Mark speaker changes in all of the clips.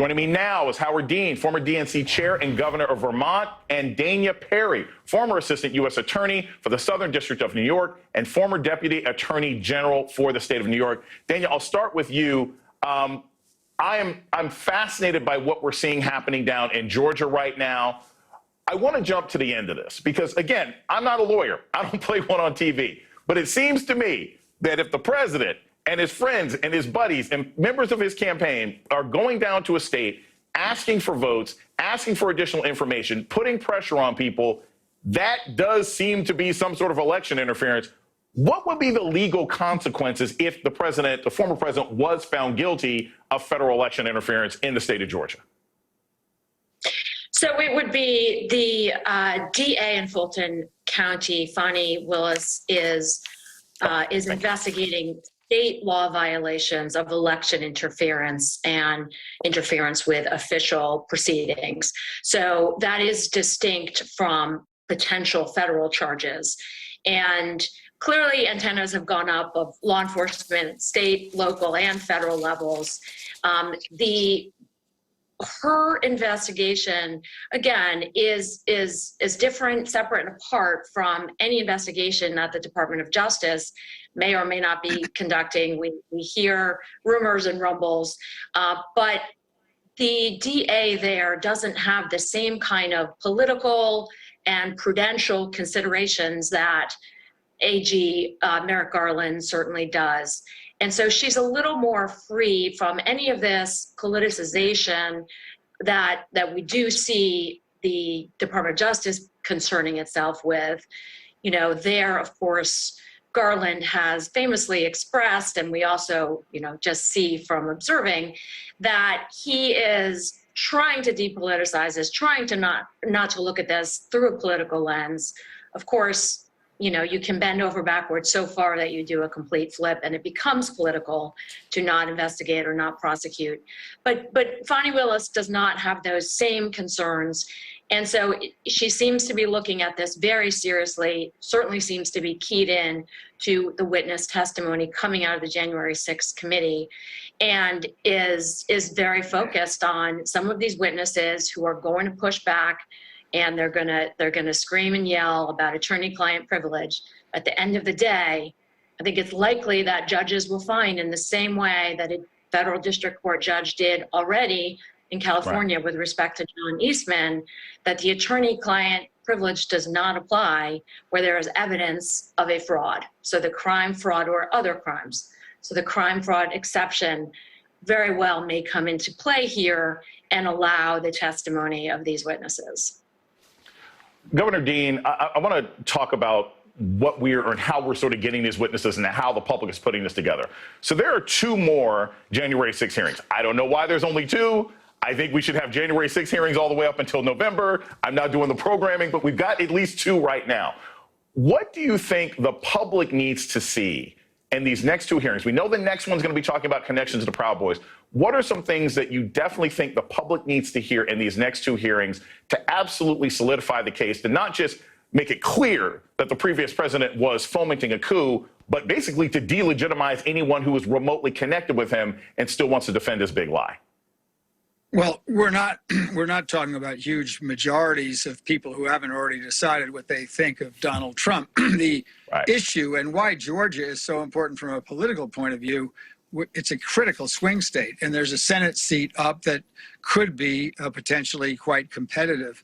Speaker 1: Joining me now is Howard Dean, former DNC chair and governor of Vermont, and Danya Perry, former assistant U.S. attorney for the Southern District of New York and former deputy attorney general for the state of New York. Danya, I'll start with you. I'm fascinated by what we're seeing happening down in Georgia right now. I want to jump to the end of this because, again, I'm not a lawyer. I don't play one on TV. But it seems to me that if the president and his friends and his buddies and members of his campaign are going down to a state, asking for votes, asking for additional information, putting pressure on people, that does seem to be some sort of election interference. What would be the legal consequences if the president, the former president, was found guilty of federal election interference in the state of Georgia?
Speaker 2: So it would be the DA in Fulton County, Fani Willis, is investigating state law violations of election interference and interference with official proceedings. So that is distinct from potential federal charges. And clearly antennas have gone up of law enforcement, state, local, and federal levels. Her investigation, again, is different, separate, and apart from any investigation that the Department of Justice may or may not be conducting. We hear rumors and rumbles, but the DA there doesn't have the same kind of political and prudential considerations that AG Merrick Garland certainly does. And so she's a little more free from any of this politicization that we do see the Department of Justice concerning itself with. You know, there, of course, Garland has famously expressed, and we also, just see from observing, that he is trying to depoliticize this, trying to not to look at this through a political lens. Of course, you can bend over backwards so far that you do a complete flip and it becomes political to not investigate or not prosecute. But Fani Willis does not have those same concerns. And so she seems to be looking at this very seriously, certainly seems to be keyed in to the witness testimony coming out of the January 6th committee, and is very focused on some of these witnesses who are going to push back, and they're gonna scream and yell about attorney-client privilege. At the end of the day, I think it's likely that judges will find, in the same way that a federal district court judge did already in California with respect to John Eastman, that the attorney-client privilege does not apply where there is evidence of a fraud. So the crime, fraud, or other crimes. So the crime, fraud exception very well may come into play here and allow the testimony of these witnesses.
Speaker 1: Governor Dean, I want to talk about what and how we're sort of getting these witnesses and how the public is putting this together. So there are two more January 6 hearings. I don't know why there's only two. I think we should have January 6 hearings all the way up until November. I'm not doing the programming, but we've got at least two right now. What do you think the public needs to see in these next two hearings? We know the next one's going to be talking about connections to the Proud Boys. What are some things that you definitely think the public needs to hear in these next two hearings to absolutely solidify the case, to not just make it clear that the previous president was fomenting a coup, but basically to delegitimize anyone who was remotely connected with him and still wants to defend his big lie?
Speaker 3: Well, we're not talking about huge majorities of people who haven't already decided what they think of Donald Trump. The issue and why Georgia is so important from a political point of view, it's a critical swing state, and there's a Senate seat up that could be potentially quite competitive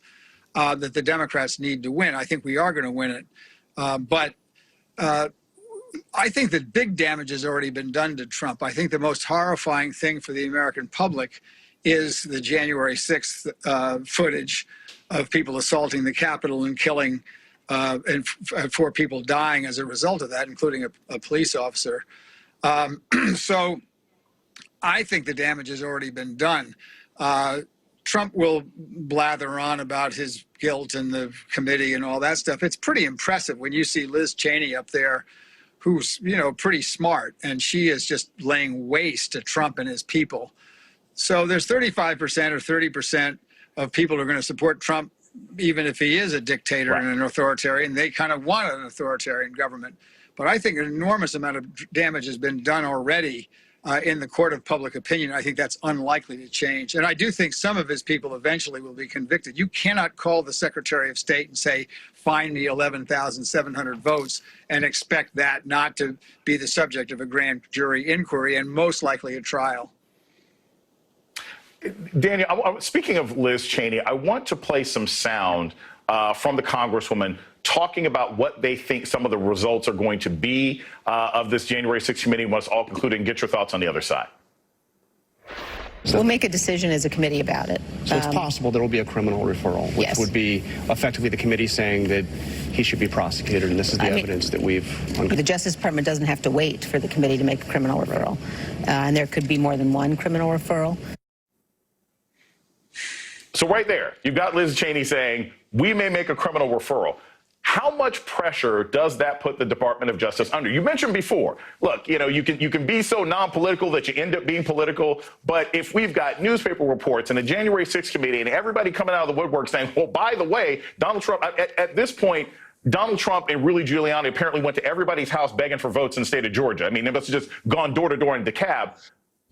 Speaker 3: that the Democrats need to win. I think we are going to win it. But I think that big damage has already been done to Trump. I think the most horrifying thing for the American public is the January 6th footage of people assaulting the Capitol and killing and 4 people dying as a result of that, including a police officer. So I think the damage has already been done. Trump will blather on about his guilt in the committee and all that stuff. It's pretty impressive when you see Liz Cheney up there, who's, pretty smart, and she is just laying waste to Trump and his people. So there's 35% or 30% of people who are going to support Trump, even if he is a dictator and an authoritarian. They kind of want an authoritarian government. But I think an enormous amount of damage has been done already in the court of public opinion. I think that's unlikely to change. And I do think some of his people eventually will be convicted. You cannot call the Secretary of State and say, find me 11,700 votes and expect that not to be the subject of a grand jury inquiry and most likely a trial.
Speaker 1: Danya, speaking of Liz Cheney, I want to play some sound from the Congresswoman talking about what they think some of the results are going to be of this January 6th committee once all concluded, and get your thoughts on the other side.
Speaker 4: We'll make a decision as a committee about it.
Speaker 5: So it's possible there will be a criminal referral, which would be effectively the committee saying that he should be prosecuted, and this is the evidence that we've...
Speaker 4: The Justice Department doesn't have to wait for the committee to make a criminal referral, and there could be more than one criminal referral.
Speaker 1: So right there, you've got Liz Cheney saying, we may make a criminal referral. How much pressure does that put the Department of Justice under? You mentioned before, look, you can be so non-political that you end up being political. But if we've got newspaper reports and the January 6th committee and everybody coming out of the woodwork saying, well, by the way, Donald Trump, at this point, Donald Trump and Rudy Giuliani apparently went to everybody's house begging for votes in the state of Georgia. I mean, they must have just gone door to door in DeKalb.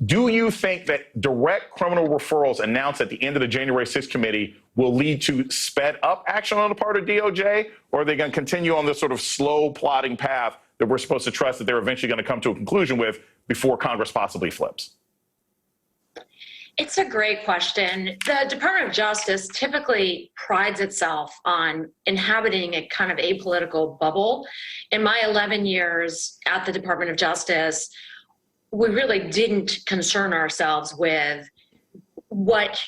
Speaker 1: Do you think that direct criminal referrals announced at the end of the January 6th committee will lead to sped up action on the part of DOJ, or are they going to continue on this sort of slow plodding path that we're supposed to trust that they're eventually going to come to a conclusion with before Congress possibly flips?
Speaker 2: It's a great question. The Department of Justice typically prides itself on inhabiting a kind of apolitical bubble. In my 11 years at the Department of Justice, we really didn't concern ourselves with what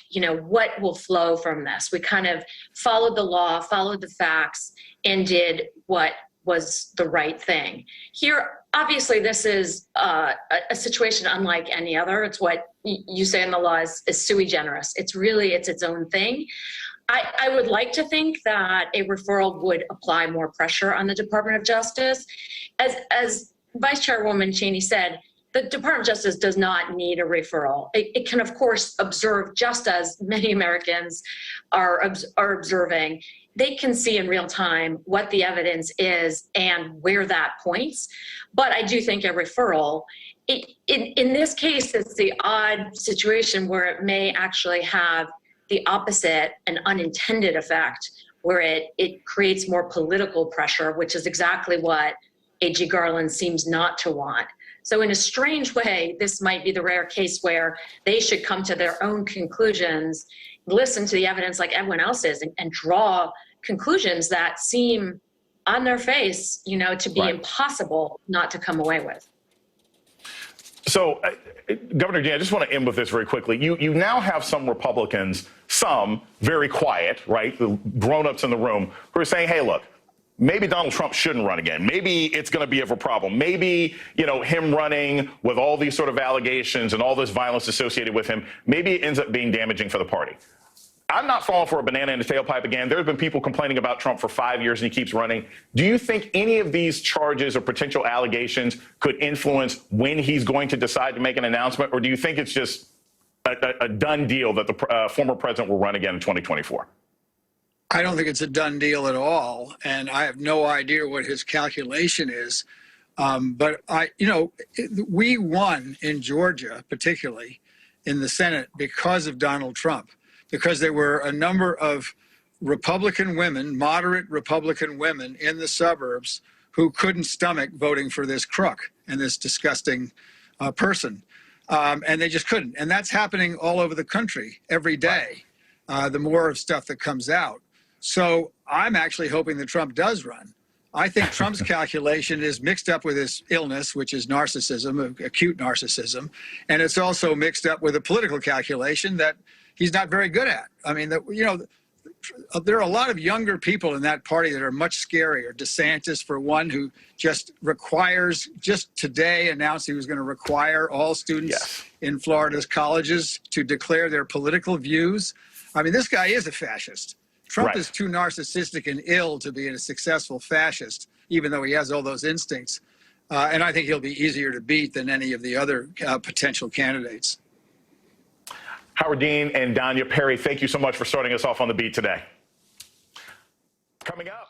Speaker 2: will flow from this. We kind of followed the law, followed the facts, and did what was the right thing. Here, obviously, this is a situation unlike any other. It's what you say in the law is sui generis. It's its own thing. I would like to think that a referral would apply more pressure on the Department of Justice. As Vice Chairwoman Cheney said, the Department of Justice does not need a referral. It can, of course, observe, just as many Americans are observing. They can see in real time what the evidence is and where that points. But I do think a referral, in this case, it's the odd situation where it may actually have the opposite, an unintended effect, where it creates more political pressure, which is exactly what A.G. Garland seems not to want. So in a strange way, this might be the rare case where they should come to their own conclusions, listen to the evidence like everyone else is, and draw conclusions that seem on their face, to be impossible not to come away with.
Speaker 1: So, Governor Danya, I just want to end with this very quickly. You now have some Republicans, some very quiet, right, the grown-ups in the room, who are saying, hey, look, maybe Donald Trump shouldn't run again. Maybe it's going to be a problem. Maybe, him running with all these sort of allegations and all this violence associated with him, maybe it ends up being damaging for the party. I'm not falling for a banana in the tailpipe again. There's been people complaining about Trump for 5 years and he keeps running. Do you think any of these charges or potential allegations could influence when he's going to decide to make an announcement? Or do you think it's just a done deal that the former president will run again in 2024?
Speaker 3: I don't think it's a done deal at all, and I have no idea what his calculation is. But we won in Georgia, particularly in the Senate, because of Donald Trump, because there were a number of Republican women, moderate Republican women in the suburbs who couldn't stomach voting for this crook and this disgusting person. And they just couldn't. And that's happening all over the country every day, the more of stuff that comes out. So I'm actually hoping that Trump does run. I think Trump's calculation is mixed up with his illness, which is narcissism, acute narcissism. And it's also mixed up with a political calculation that he's not very good at. I mean, there are a lot of younger people in that party that are much scarier. DeSantis, for one, who just today announced he was going to require all students in Florida's colleges to declare their political views. I mean, this guy is a fascist. Trump is too narcissistic and ill to be a successful fascist, even though he has all those instincts. And I think he'll be easier to beat than any of the other potential candidates.
Speaker 1: Howard Dean and Danya Perry, thank you so much for starting us off on the beat today. Coming up.